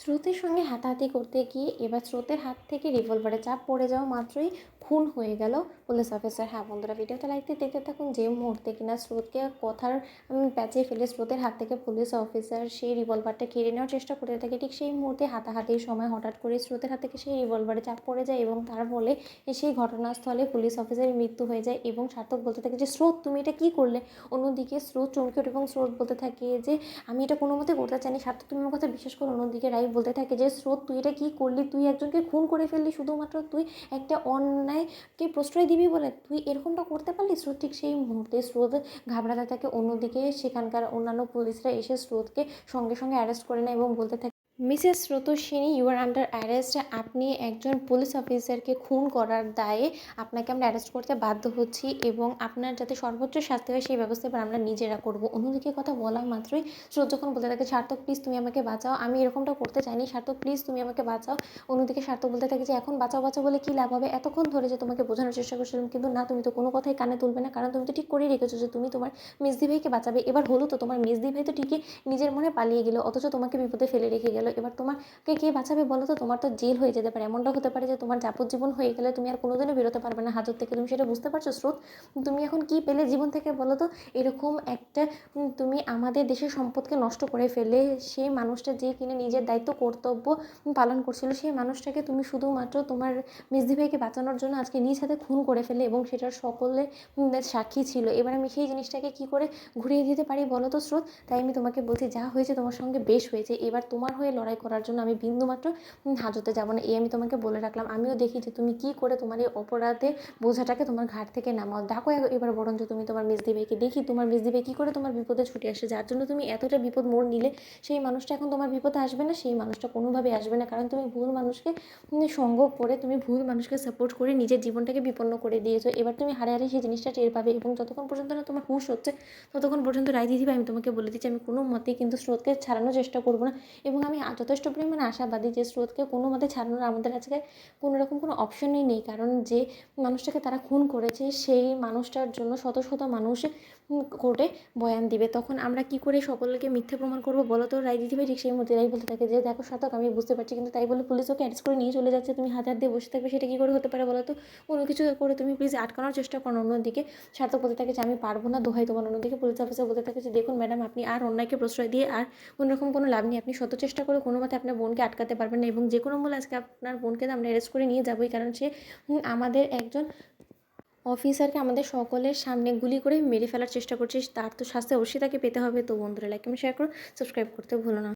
স্রোতের সঙ্গে হাতাহাতি করতে গিয়ে এবার স্রোতের হাত থেকে রিভলভারের চাপ পড়ে যাওয়া মাত্রই খুন হয়ে গেল পুলিশ অফিসার। হ্যাঁ বন্ধুরা, ভিডিওটা লাইক দিয়ে দেখতে থাকুন। যে মুহূর্তে কিনা স্রোতকে কথার প্যাঁচে ফেলে স্রোতের হাত থেকে পুলিশ অফিসার সেই রিভলভারটা কেড়ে নেওয়ার চেষ্টা করতে থাকে, ঠিক সেই মুহূর্তে হাতাহাতির সময় হঠাৎ করে স্রোতের হাত থেকে সেই রিভলভারে চাপ পড়ে যায় এবং তার ফলে সেই ঘটনাস্থলে পুলিশ অফিসারের মৃত্যু হয়ে যায়। এবং সার্থক বলতে থাকে যে স্রোত তুমি এটা কী করলে। অন্যদিকে স্রোত চমকে ওঠে এবং স্রোত বলতে থাকে যে আমি এটা কোনো মতে করতে চাইনি। সার্থক তুমি আমার কথা বিশ্বাস করো। অন্যদিকে রাই বলতে থাকে যে স্রোত তুই এটা কী করলি, তুই একজনকে খুন করে ফেললি শুধুমাত্র তুই একটা অন্যায়কে প্রশ্রয় দিবি বলে, তুই এরকমটা করতে পারলি। স্রোত ঠিক সেই মুহূর্তে স্রোত ঘাবড়াতে থাকে। অন্যদিকে সেখানকার অন্যান্য পুলিশরা এসে স্রোতকে সঙ্গে সঙ্গে অ্যারেস্ট করে নেয় এবং বলতে থাকে Mrs Srotoswini, you are under arrest. আপনি একজন পুলিশ অফিসারকে খুন করার দায়ে আপনাকে আমরা অ্যারেস্ট করতে বাধ্য হচ্ছি এবং আপনার যাতে সর্বোচ্চ শাস্তি হয় সেই ব্যবস্থা এবার আমরা নিজেরা করব। অন্যদিকে কথা বলা মাত্রই স্রোত যখন বলতে থাকে সার্থক প্লিজ তুমি আমাকে বাঁচাও, আমি এরকমটা করতে চাইনি, সার্থক প্লিজ তুমি আমাকে বাঁচাও। অন্যদিকে সার্থক বলতে থাকে যে এখন বাঁচাও বাঁচাও বলে কী লাভ হবে, এতক্ষণ ধরে যে তোমাকে বোঝানোর চেষ্টা করছিলাম কিন্তু না, তুমি তো কোনো কথাই কানে তুলবে না, কারণ তুমি তো ঠিক করেই রেখেছো যে তুমি তোমার মেজদি ভাইকে বাঁচাবে। এবার হলো তো, তোমার মেজদি ভাই তো ঠিকই নিজের মনে পালিয়ে গেল, অথচ তোমাকে বিপদে ফেলে রেখে গেল। এবার তোমাকে কে বাঁচাবে বলো তো? তোমার তো জেল হয়ে যেতে পারে, এমনটা হতে পারে যে তোমার যাবজ্জীবন হয়ে গেলে তুমি আর কোনোদিনও বেরোতে পারবে না হাজত থেকে। তুমি সেটা বুঝতে পারছো স্রোত? তুমি এখন কি পেলে জীবন থেকে বলো তো? এরকম একটা তুমি আমাদের দেশের সম্পদকে নষ্ট করে ফেলে সেই মানুষটা যে কিনে নিজের দায়িত্ব কর্তব্য পালন করছিল, সেই মানুষটাকে তুমি শুধুমাত্র তোমার মেজদি ভাইকে বাঁচানোর জন্য আজকে নিজ হাতে খুন করে ফেলে এবং সেটার সকলে সাক্ষী ছিল। এবার আমি সেই জিনিসটাকে কি করে ঘুরিয়ে দিতে পারি বলো তো স্রোত? তাই আমি তোমাকে বলছি যা হয়েছে তোমার সঙ্গে বেশ হয়েছে, এবার তোমার হয়ে লড়াই করার জন্য আমি বিন্দুমাত্র হাজতে যাব না, এই আমি তোমাকে বলে রাখলাম। আমিও দেখি যে তুমি কি করে তোমার এই অপরাধে বোঝাটাকে তোমার ঘাট থেকে নামাও। ডাকো এবার বরঞ্চ তুমি তোমার মেজদি ভাইকে, দেখি তোমার মেজদি ভাই কী করে তোমার বিপদে ছুটে আসে, যার জন্য তুমি এতটা বিপদ মোড় নিলে সেই মানুষটা এখন তোমার বিপদে আসবে না, সেই মানুষটা কোনোভাবে আসবে না, কারণ তুমি ভুল মানুষকে সঙ্গ করে, তুমি ভুল মানুষকে সাপোর্ট করে নিজের জীবনটাকে বিপন্ন করে দিয়েছো। এবার তুমি হারে হারে সেই জিনিসটা টের পাবে এবং যতক্ষণ পর্যন্ত না তোমার হুঁশ হচ্ছে ততক্ষণ পর্যন্ত রায় দিদিভাই আমি তোমাকে বলে দিচ্ছি আমি কোনো মতেই কিন্তু স্রোতকে ছাড়ানোর চেষ্টা করবো না এবং আমি যথেষ্ট পরিমাণে আশাবাদী যে স্রোতকে কোনো মতে ছাড়ানোর আমাদের আজকে কোনো রকম কোনো অপশনই নেই, কারণ যে মানুষটাকে তারা খুন করেছে সেই মানুষটার জন্য শত শত মানুষ কোর্টে বয়ান দিবে। তখন আমরা কি করে সকলকে মিথ্যে প্রমাণ করবো বলো তো? রায় দিদিভাই ঠিক সেই মতো রাই বলতে থাকে যে দেখো শতক আমি বুঝতে পারছি, কিন্তু তাই বলে পুলিশ ওকে অ্যারেস্ট করে নিয়ে চলে যাচ্ছে, তুমি হাতে হাত দিয়ে বসে থাকবে, সেটা কী করে হতে পারে বলো তো? কোনো কিছু করে তুমি প্লিজ আটকানোর চেষ্টা করো। অন্যদিকে সার্থক বলতে থাকে যে আমি পারবো না, দোহাই তোমার। অন্যদিকে পুলিশ অফিসার বলতে থাকে যে দেখুন ম্যাডাম, আপনি আর অন্যায়কে প্রশ্রয় দিয়ে আর কোনোরকম কোনো লাভ নেই, আপনি শত চেষ্টা করে কোনো মতে আপনার বোনকে আটকাতে পারবেন না এবং যে কোনো মূল্যে আজকে আপনার বোনকে তো আমরা অ্যারেস্ট করে নিয়ে যাবোই, কারণ সে আমাদের একজন অফিসারকে আমাদের সকলের সামনে গুলি করে মেরে ফেলার চেষ্টা করছে, তার তো শাস্তি অবশ্যই তাকে পেতে হবে। তো বন্ধুরা লাইক এবং শেয়ার করো, সাবস্ক্রাইব করতে ভুলো না।